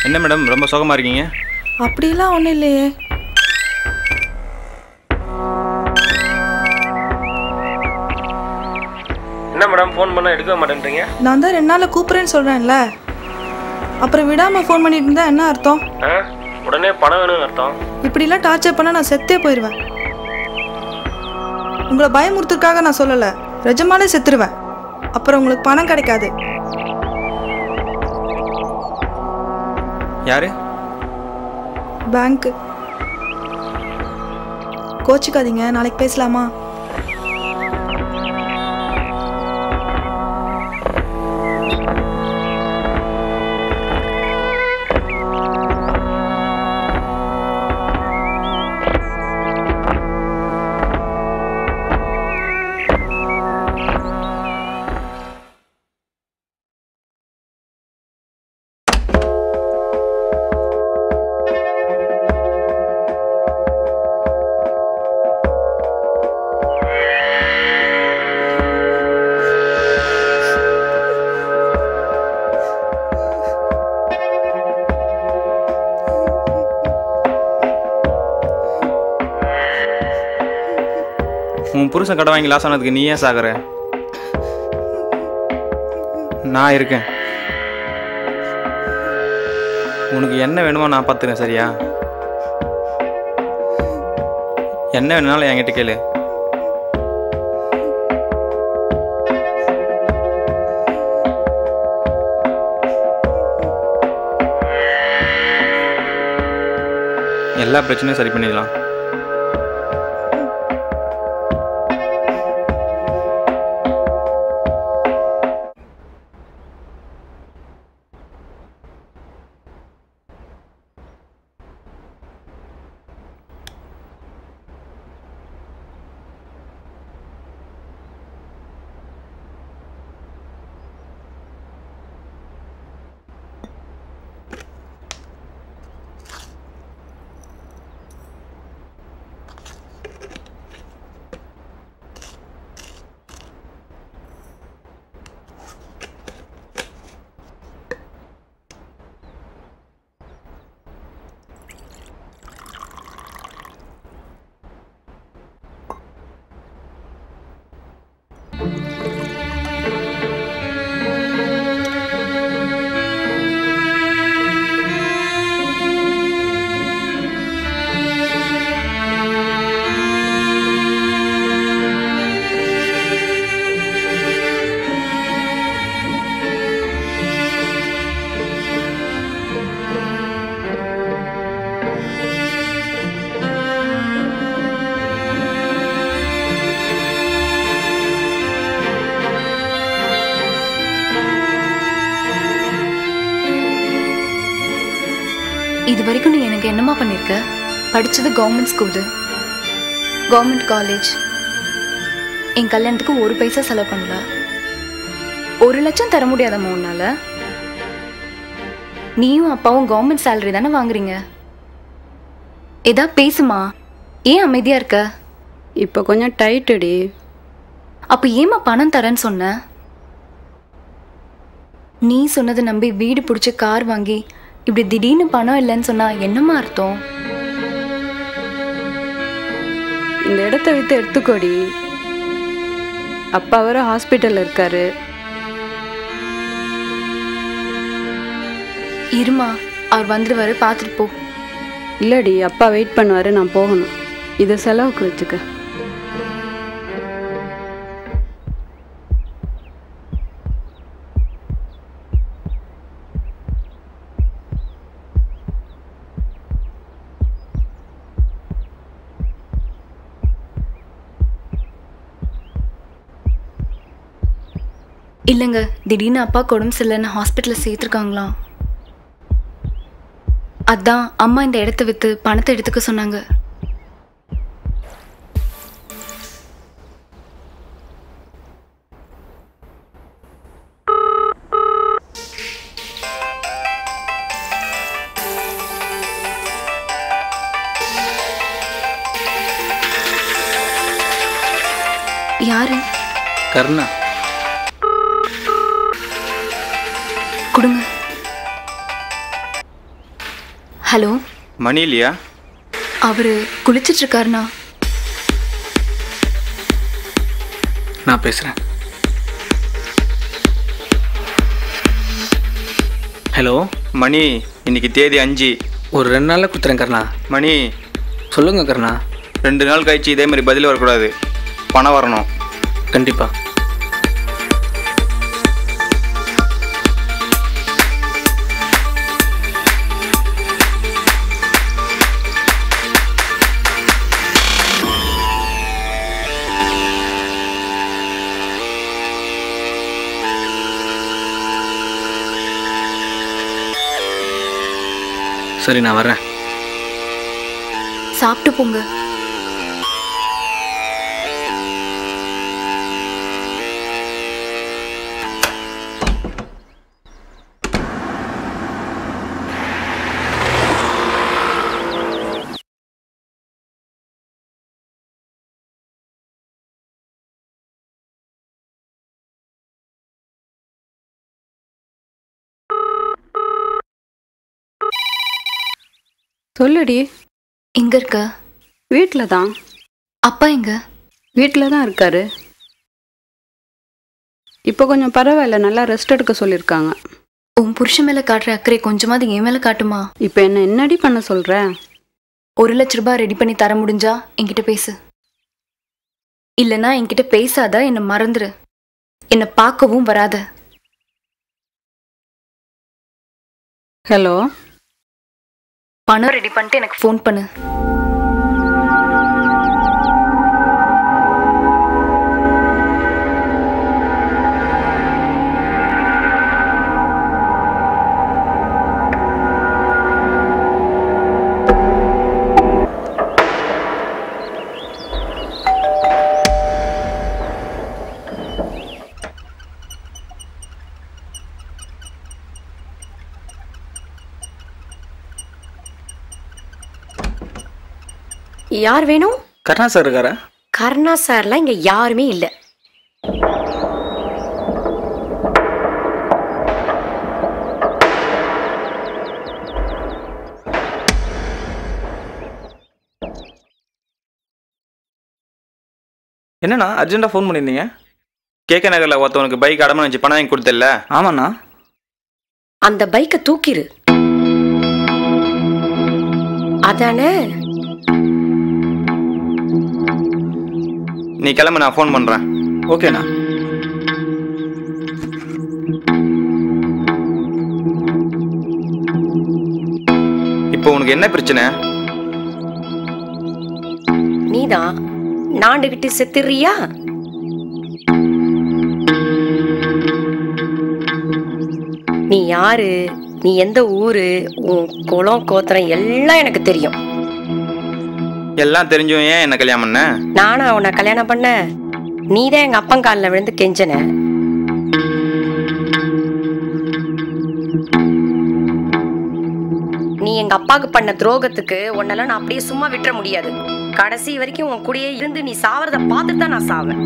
என்ன மேடம் ரொம்ப சோகமாக இருக்கீங்க? அப்படிலாம் ஒன்றும் இல்லையே. என்ன மேடம் ஃபோன் பண்ணால் எடுக்க மாட்டேன்றீங்க? நான் தான் 2 நாளில் கூப்பிட்றேன்னு சொல்கிறேன்ல, அப்புறம் விடாமல் ஃபோன் பண்ணிட்டு இருந்தா என்ன அர்த்தம்? உடனே பணம் வேணும்னு அர்த்தம். இப்படிலாம் டார்ச்சர் பண்ணால் நான் செத்தே போயிடுவேன். உங்களை பயமுறுத்துறதுக்காக நான் சொல்லலை, நிஜமாலே செத்துருவேன். அப்புறம் உங்களுக்கு பணம் கிடைக்காது. யாரு? பேங்க்கு. கோச்சிக்காதீங்க, நாளைக்கு பேசலாமா? உன் புருஷன் கடை வாங்கி லாஸ் ஆனதுக்கு நீ ஏன் சாகுற? நான் இருக்கேன். உனக்கு என்ன வேணுமோ நான் பார்த்துக்கிறேன், சரியா? என்ன வேணுனாலும் என்கிட்ட கேளு. எல்லா பிரச்சனையும் சரி பண்ணிடலாம். இது வரைக்கும் நீ எனக்கு என்னமா பண்ணியிருக்க? படித்தது கவர்மெண்ட் ஸ்கூலு, கவர்மெண்ட் காலேஜ். என் கல்யாணத்துக்கு 1 பைசா செலவு பண்ணல. 1 லட்சம் தர முடியாதம்மா உன்னால? நீயும் அப்பாவும் கவர்மெண்ட் சேலரி தானே வாங்குறீங்க. ஏதா பேசுமா, ஏன் அமைதியாக இருக்க? இப்போ கொஞ்சம் டைட்டடி. அப்போ ஏமா பணம் தரேன்னு சொன்ன? நீ சொன்னதை நம்பி வீடு பிடிச்சி கார் வாங்கி இப்படி திடீர்னு பணம் இல்லைன்னு சொன்னா என்னமா அர்த்தம்? இந்த இடத்த வித்து எடுத்துக்கோடி. அப்பா வர ஹாஸ்பிட்டல்ல இருக்காரு. இருமா, அவர் வந்துடுவாரு, பார்த்துட்டு போ. இல்லடி, அப்பா வெயிட் பண்ணுவாரு, நான் போகணும். இதை செலவுக்கு வச்சுக்க. இல்லைங்க, திடீர்னு அப்பா உடம்பு சரியில்லைன்னு ஹாஸ்பிட்டலில் சேர்த்துருக்காங்களாம். அதான் அம்மா இந்த இடத்த விற்று பணத்தை எடுத்துக்க சொன்னாங்க. யாரு? கருணா. கொடுங்க. ஹலோ. மணி இல்லையா? அவர் குளிச்சிட்டு இருக்காருண்ணா. நான் பேசுகிறேன். ஹலோ. மணி, இன்னைக்கு தேதி 5. ஒரு 2 நாளில் கொடுத்துறேன் கருணா. மணி, சொல்லுங்க கருணா. 2 நாள் கழிச்சு இதே மாதிரி பதில் வரக்கூடாது, பணம் வரணும். கண்டிப்பாக. சரி, நான் வரேன். சாப்பிட்டு போங்க. சொல்லுடி. எங்க இருக்க? வீட்டில் தான். அப்பா எங்க? வீட்டில் தான் இருக்காரு. இப்போ கொஞ்சம் பரவாயில்ல, நல்லா ரெஸ்ட் எடுக்க சொல்லியிருக்காங்க. உன் புருஷன் மேல காட்டுற அக்கறை கொஞ்சமாவது என் மேல காட்டுமா? இப்போ என்னடி பண்ண சொல்கிற? 1,00,000 ரெடி பண்ணி தர முடிஞ்சா என்கிட்ட பேசு. இல்லைன்னா என்கிட்ட பேசாத, என்னை மறந்துரு. என்னை பார்க்கவும் வராத. ஹலோ. பணம் ரெடி பண்ணிட்டு எனக்கு ஃபோன் பண்ணு. யார் வேணும்? கருணா சார் இருக்காரா? கருணா சார்லாம் இங்க யாருமே இல்லை. என்னண்ணா அர்ஜென்ட்டாக ஃபோன் பண்ணியிருந்தீங்க? கேகே நகரில் ஒருத்தவனுக்கு பைக் அடமான வச்சு பணம் வாங்கி கொடுத்தல? ஆமாண்ணா. அந்த பைக்கை தூக்கிரு. அதானே? நீ கிளம்பு, நான் ஃபோன் பண்ணுறேன். ஓகேண்ணா. இப்போ உனக்கு என்ன பிரச்சனை? நீதான் நாண்டுகிட்டு செத்துறியா? நீ யாரு, நீ எந்த ஊரு, உன் குலம் கோத்திரம் எல்லாம் எனக்கு தெரியும். எல்லாம் தெரிஞ்சும் ஏன் என்ன கல்யாணம் பண்ண? நானா உன்னை கல்யாணம் பண்ண? நீதான் எங்க அப்பன் காலில் விழுந்து கெஞ்சன. நீ எங்க அப்பாவுக்கு பண்ண துரோகத்துக்கு உன்னெல்லாம் நான் அப்படியே சும்மா விட்டுற முடியாது. கடைசி வரைக்கும் உன் கூடயே இருந்து நீ சாவறத பார்த்துட்டு தான் நான் சாவேன்.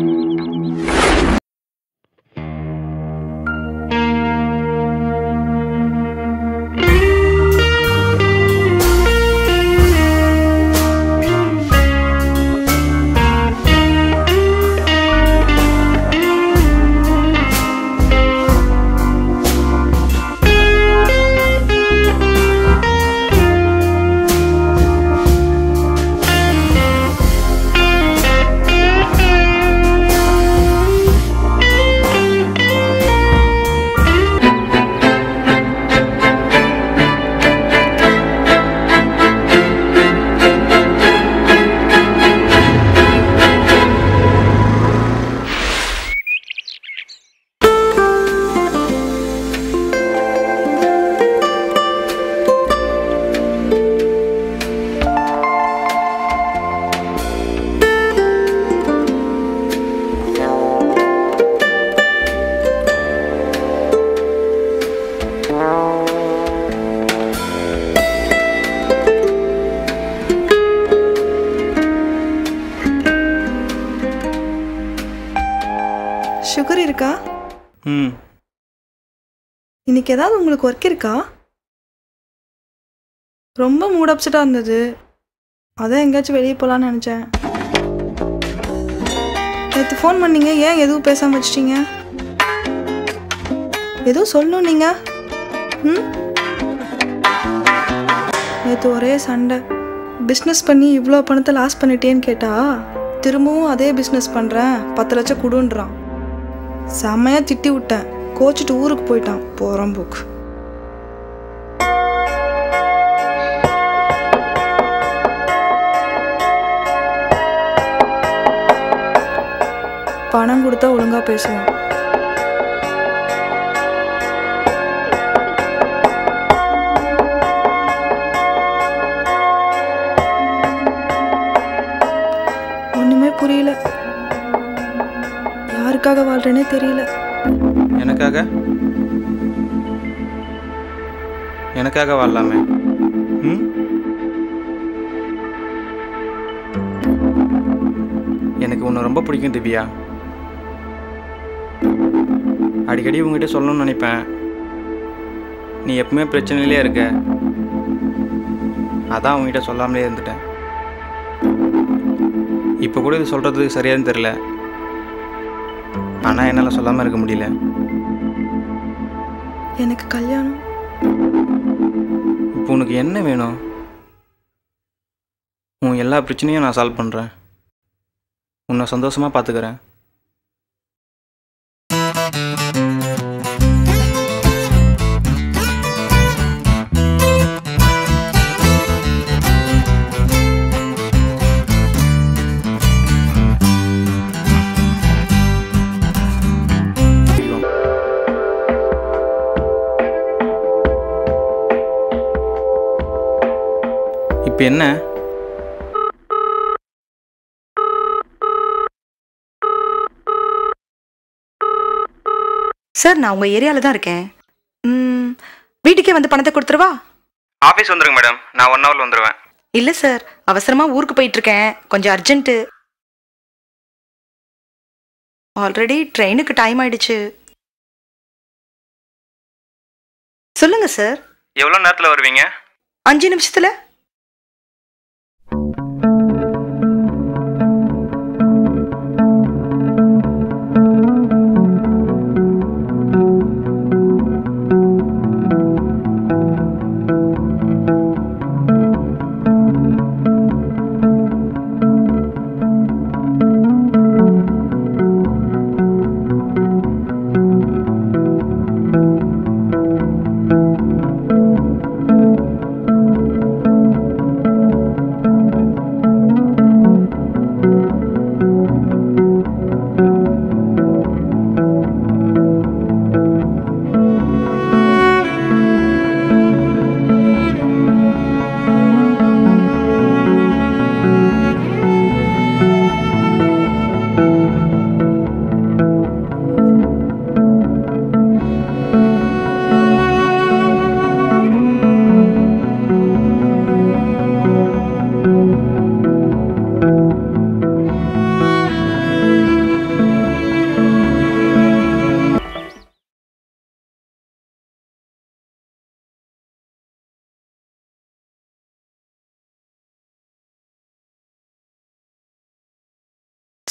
சுகர் இருக்கா? இன்னைக்கு ஏதாவது உங்களுக்கு ஒர்க் இருக்கா? ரொம்ப மூட் அப்செட்டாக இருந்தது. அதான் எங்கேயாச்சும் வெளியே போகலான்னு நினச்சேன். நேற்று ஃபோன் பண்ணீங்க, ஏன் எதுவும் பேசாமல் வச்சிட்டீங்க? எதுவும் சொல்லணும் நீங்கள். நேற்று ஒரே சண்டை. பிஸ்னஸ் பண்ணி இவ்வளோ பணத்தை லாஸ் பண்ணிட்டேன்னு கேட்டா திரும்பவும் அதே பிஸ்னஸ் பண்ணுறேன் 10 லட்சம் கொடுன்றான். செம்மையாக திட்டி விட்டேன். கோச்சிட்டு ஊருக்கு போயிட்டான். போகிறோம் புக். பணம் கொடுத்தா ஒழுங்காக பேசுவான். ஒன்றுமே புரியல. யாருக்காக வாழ்றேனே தெரியல. எனக்காக வாழலாமே. எனக்கு உன்னை ரொம்ப பிடிக்கும் திவ்யா. அடிக்கடி உங்ககிட்ட சொல்லணும்னு நினைப்பேன். நீ எப்பவுமே பிரச்சனையிலே இருக்க. அதான் உங்ககிட்ட சொல்லாமலே இருந்துட்டேன். இப்போ கூட இது சொல்கிறது சரியானு தெரில. ஆனால் என்னால் சொல்லாமல் இருக்க முடியல. எனக்கு கல்யாணம். இப்போ உனக்கு என்ன வேணும்? உன் எல்லா பிரச்சனையும் நான் சால்வ் பண்ணுறேன். உன்னை சந்தோஷமாக பார்த்துக்கிறேன். இப்போ என்ன? சார், நான் உங்கள் ஏரியாவில் தான் இருக்கேன். வீட்டுக்கே வந்து பணத்தை கொடுத்துருவா? ஆஃபீஸ் வந்துருங்க மேடம். நான் 1 ஹவரில் வந்துடுவேன். இல்லை சார், அவசரமாக ஊருக்கு போயிட்டுருக்கேன். கொஞ்சம் அர்ஜென்ட்டு. ஆல்ரெடி ட்ரெயினுக்கு டைம் ஆயிடுச்சு. சொல்லுங்க சார். எவ்வளோ நேரத்தில் வருவீங்க? 5 நிமிஷத்தில்.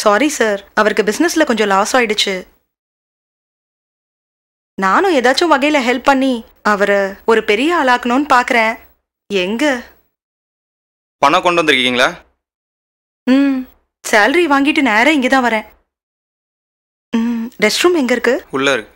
சாரி சார், அவருக்கு பிஸ்னஸில் கொஞ்சம் லாஸ் ஆயிடுச்சு. நானும் ஏதாச்சும் வகையில் ஹெல்ப் பண்ணி அவரை ஒரு பெரிய ஆளாக்கணும்னு பார்க்குறேன். எங்க பணம் கொண்டு வந்திருக்கீங்களா? சேலரி வாங்கிட்டு நேராக இங்கே தான் வரேன். ரெஸ்ட் ரூம் எங்கே இருக்கு? உள்ளே இருக்கு.